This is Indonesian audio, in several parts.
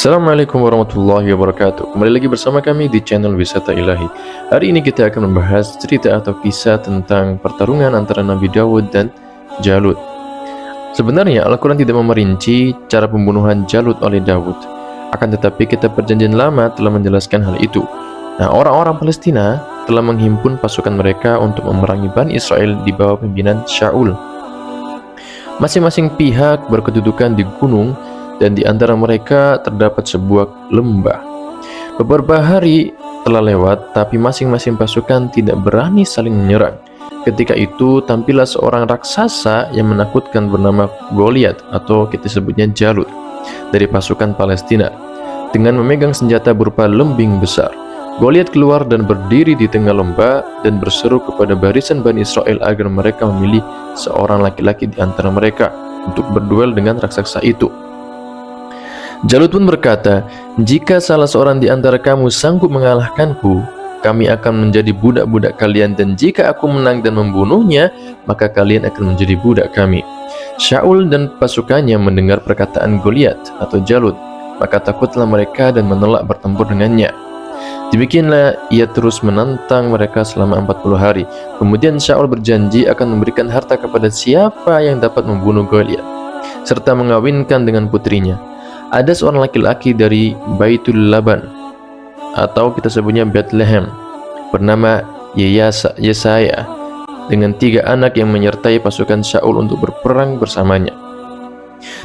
Assalamualaikum warahmatullahi wabarakatuh. Kembali lagi bersama kami di channel Wisata Ilahi. Hari ini kita akan membahas cerita atau kisah tentang pertarungan antara Nabi Daud dan Jalut. Sebenarnya Al-Quran tidak memerinci cara pembunuhan Jalut oleh Daud. Akan tetapi kitab Perjanjian Lama telah menjelaskan hal itu. Nah, orang-orang Palestina telah menghimpun pasukan mereka untuk memerangi Bani Israel di bawah pimpinan Shaul. Masing-masing pihak berkedudukan di gunung, dan di antara mereka terdapat sebuah lembah. Beberapa hari telah lewat, tapi masing-masing pasukan tidak berani saling menyerang. Ketika itu, tampillah seorang raksasa yang menakutkan bernama Goliat, atau kita sebutnya Jalut, dari pasukan Palestina, dengan memegang senjata berupa lembing besar. Goliat keluar dan berdiri di tengah lembah dan berseru kepada barisan Bani Israel agar mereka memilih seorang laki-laki di antara mereka untuk berduel dengan raksasa itu. Jalut pun berkata, "Jika salah seorang di antara kamu sanggup mengalahkanku, kami akan menjadi budak-budak kalian, dan jika aku menang dan membunuhnya, maka kalian akan menjadi budak kami." Shaul dan pasukannya mendengar perkataan Goliat atau Jalut, maka takutlah mereka dan menolak bertempur dengannya. Demikianlah ia terus menantang mereka selama 40 hari. Kemudian Shaul berjanji akan memberikan harta kepada siapa yang dapat membunuh Goliat, serta mengawinkan dengan putrinya. Ada seorang laki-laki dari Baitul Laban, atau kita sebutnya Bethlehem, bernama Yesaya, dengan 3 anak yang menyertai pasukan Shaul untuk berperang bersamanya.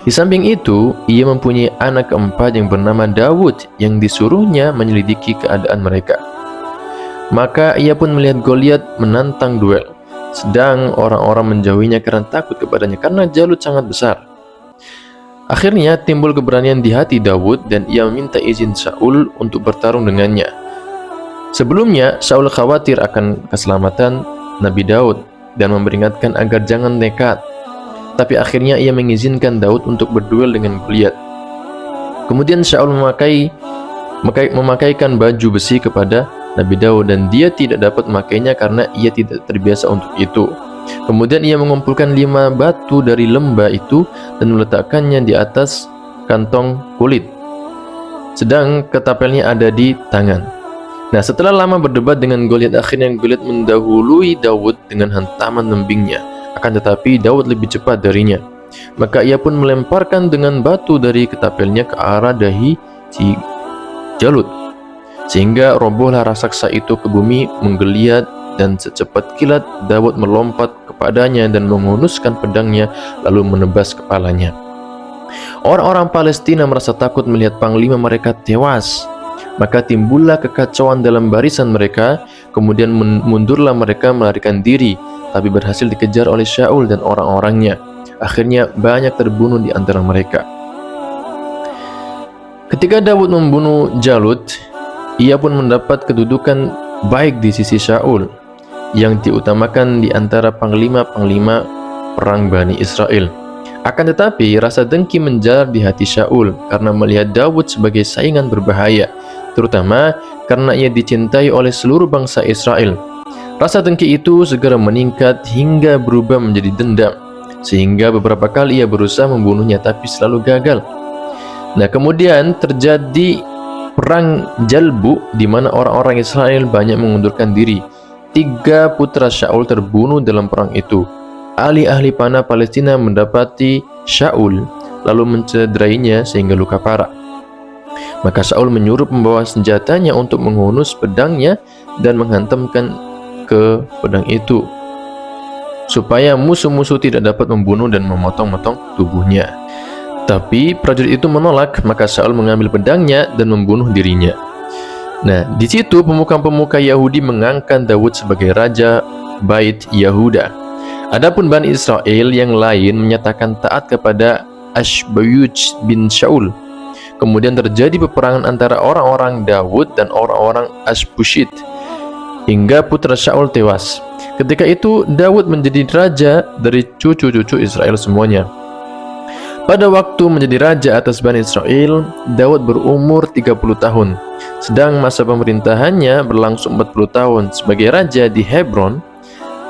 Di samping itu, ia mempunyai anak keempat yang bernama Daud, yang disuruhnya menyelidiki keadaan mereka. Maka ia pun melihat Goliat menantang duel, sedang orang-orang menjauhinya karena takut kepadanya, karena Jalut sangat besar. Akhirnya timbul keberanian di hati Daud, dan ia meminta izin Shaul untuk bertarung dengannya. Sebelumnya, Shaul khawatir akan keselamatan Nabi Daud dan memperingatkan agar jangan nekat. Tapi akhirnya ia mengizinkan Daud untuk berduel dengan Goliat. Kemudian Shaul memakaikan baju besi kepada Nabi Daud, dan dia tidak dapat memakainya karena ia tidak terbiasa untuk itu. Kemudian ia mengumpulkan 5 batu dari lembah itu dan meletakkannya di atas kantong kulit, sedang ketapelnya ada di tangan. Nah, setelah lama berdebat dengan Goliat, akhirnya Goliat mendahului Daud dengan hantaman lembingnya. Akan tetapi Daud lebih cepat darinya. Maka ia pun melemparkan dengan batu dari ketapelnya ke arah dahi si Jalut, sehingga robohlah raksasa itu ke bumi menggeliat, dan secepat kilat Daud melompat kepadanya dan menghunuskan pedangnya lalu menebas kepalanya. Orang-orang Palestina merasa takut melihat panglima mereka tewas. Maka timbullah kekacauan dalam barisan mereka. Kemudian mundurlah mereka melarikan diri, tapi berhasil dikejar oleh Shaul dan orang-orangnya. Akhirnya banyak terbunuh di antara mereka. Ketika Daud membunuh Jalut, ia pun mendapat kedudukan baik di sisi Shaul, yang diutamakan di antara panglima-panglima perang Bani Israel. Akan tetapi rasa dengki menjalar di hati Shaul karena melihat Daud sebagai saingan berbahaya, terutama karena ia dicintai oleh seluruh bangsa Israel. Rasa dengki itu segera meningkat hingga berubah menjadi dendam, sehingga beberapa kali ia berusaha membunuhnya tapi selalu gagal. Nah, kemudian terjadi perang Jalbu, di mana orang-orang Israel banyak mengundurkan diri. 3 putra Shaul terbunuh dalam perang itu. Ahli-ahli panah Palestina mendapati Shaul lalu mencederainya sehingga luka parah. Maka Shaul menyuruh pembawa senjatanya untuk menghunus pedangnya dan menghantamkan ke pedang itu, supaya musuh-musuh tidak dapat membunuh dan memotong-motong tubuhnya. Tapi prajurit itu menolak, maka Shaul mengambil pedangnya dan membunuh dirinya. Nah, di situ pemuka-pemuka Yahudi mengangkat Daud sebagai raja Bait Yahuda. Adapun Bani Israel yang lain menyatakan taat kepada Ashbayuj bin Shaul. Kemudian terjadi peperangan antara orang-orang Daud dan orang-orang Ashbushit, hingga putra Shaul tewas. Ketika itu Daud menjadi raja dari cucu-cucu Israel semuanya. Pada waktu menjadi raja atas Bani Israel, Daud berumur 30 tahun. Sedang masa pemerintahannya berlangsung 40 tahun sebagai raja di Hebron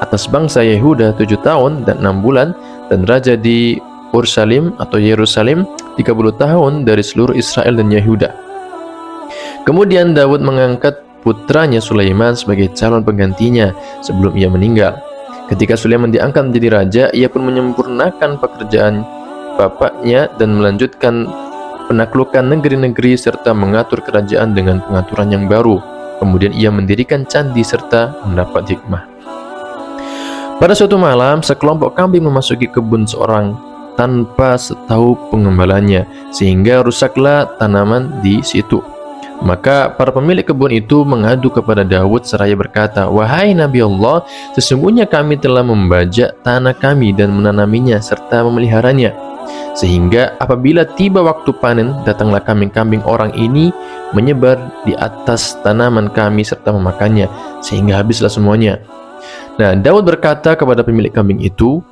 atas bangsa Yehuda 7 tahun dan 6 bulan, dan raja di Ursalim atau Yerusalem 30 tahun dari seluruh Israel dan Yehuda. Kemudian Daud mengangkat putranya Sulaiman sebagai calon penggantinya sebelum ia meninggal. Ketika Sulaiman diangkat menjadi raja, ia pun menyempurnakan pekerjaan bapaknya dan melanjutkan penaklukan negeri-negeri serta mengatur kerajaan dengan pengaturan yang baru. Kemudian ia mendirikan candi serta mendapat hikmah. Pada suatu malam, sekelompok kambing memasuki kebun seorang tanpa setahu pengembalanya, sehingga rusaklah tanaman di situ. Maka para pemilik kebun itu mengadu kepada Daud seraya berkata, "Wahai Nabi Allah, sesungguhnya kami telah membajak tanah kami dan menanaminya serta memeliharanya. Sehingga apabila tiba waktu panen, datanglah kambing-kambing orang ini menyebar di atas tanaman kami serta memakannya, sehingga habislah semuanya." Nah, Daud berkata kepada pemilik kambing itu,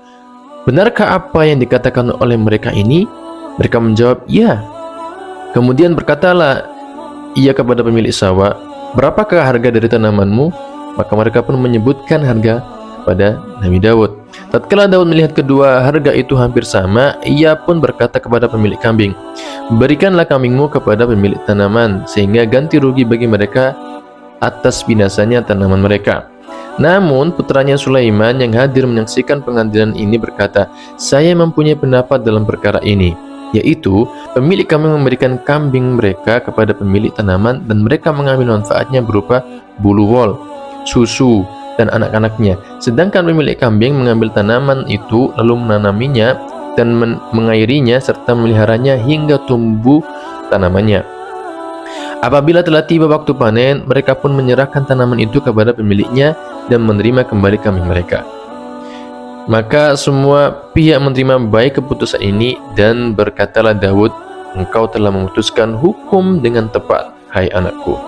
"Benarkah apa yang dikatakan oleh mereka ini?" Mereka menjawab, "Ya." Kemudian berkatalah ia kepada pemilik sawah, "Berapakah harga dari tanamanmu?" Maka mereka pun menyebutkan harga kepada Nabi Daud. Tatkala Daud melihat kedua harga itu hampir sama, ia pun berkata kepada pemilik kambing, "Berikanlah kambingmu kepada pemilik tanaman, sehingga ganti rugi bagi mereka atas binasanya tanaman mereka." Namun putranya Sulaiman yang hadir menyaksikan pengadilan ini berkata, "Saya mempunyai pendapat dalam perkara ini, yaitu pemilik kambing memberikan kambing mereka kepada pemilik tanaman dan mereka mengambil manfaatnya berupa bulu wol, susu, dan anak-anaknya. Sedangkan pemilik kambing mengambil tanaman itu lalu menanaminya dan mengairinya serta memeliharanya hingga tumbuh tanamannya. Apabila telah tiba waktu panen, mereka pun menyerahkan tanaman itu kepada pemiliknya dan menerima kembali kambing mereka." Maka semua pihak menerima baik keputusan ini dan berkatalah Daud, "Engkau telah memutuskan hukum dengan tepat, hai anakku."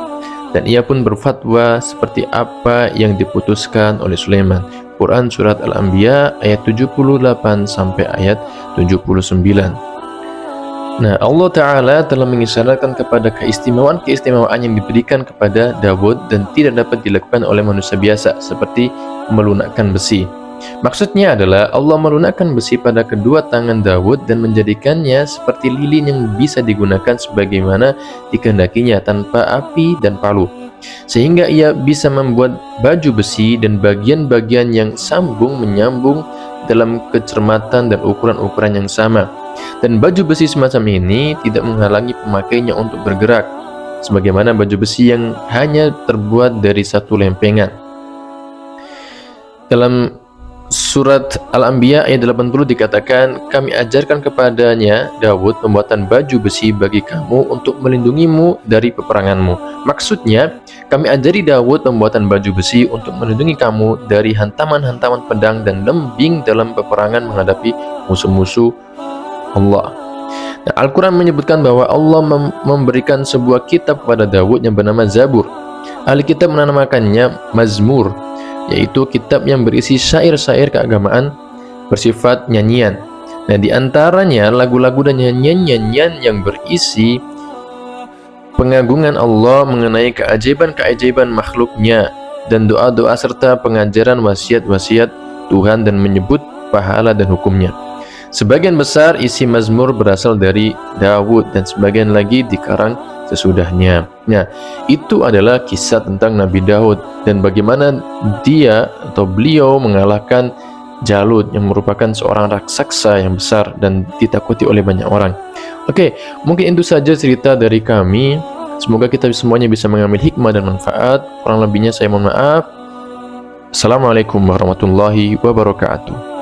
Dan ia pun berfatwa seperti apa yang diputuskan oleh Sulaiman. Quran Surat Al-Anbiya ayat 78 sampai ayat 79. Nah, Allah Ta'ala telah mengisyaratkan kepada keistimewaan-keistimewaan yang diberikan kepada Daud dan tidak dapat dilakukan oleh manusia biasa, seperti melunakkan besi. Maksudnya adalah Allah melunakkan besi pada kedua tangan Daud dan menjadikannya seperti lilin yang bisa digunakan sebagaimana dikehendakinya tanpa api dan palu, sehingga ia bisa membuat baju besi dan bagian-bagian yang sambung menyambung dalam kecermatan dan ukuran-ukuran yang sama. Dan baju besi semacam ini tidak menghalangi pemakainya untuk bergerak, sebagaimana baju besi yang hanya terbuat dari satu lempengan. Dalam Surat Al-Anbiya ayat 80 dikatakan, "Kami ajarkan kepadanya Daud pembuatan baju besi bagi kamu untuk melindungimu dari peperanganmu." Maksudnya, kami ajari Daud pembuatan baju besi untuk melindungi kamu dari hantaman-hantaman pedang dan lembing dalam peperangan menghadapi musuh-musuh Allah. Nah, Al-Quran menyebutkan bahwa Allah memberikan sebuah kitab kepada Daud yang bernama Zabur. Ahli kitab menamakannya Mazmur, yaitu kitab yang berisi syair-syair keagamaan bersifat nyanyian. Nah, di antaranya lagu-lagu dan nyanyian-nyanyian yang berisi pengagungan Allah mengenai keajaiban-keajaiban makhluknya dan doa-doa serta pengajaran wasiat-wasiat Tuhan dan menyebut pahala dan hukumnya. Sebagian besar isi Mazmur berasal dari Daud dan sebagian lagi dikarang sesudahnya. Nah, itu adalah kisah tentang Nabi Daud dan bagaimana dia atau beliau mengalahkan Jalut yang merupakan seorang raksasa yang besar dan ditakuti oleh banyak orang. Oke, mungkin itu saja cerita dari kami. Semoga kita semuanya bisa mengambil hikmah dan manfaat. Kurang lebihnya saya mohon maaf. Assalamualaikum warahmatullahi wabarakatuh.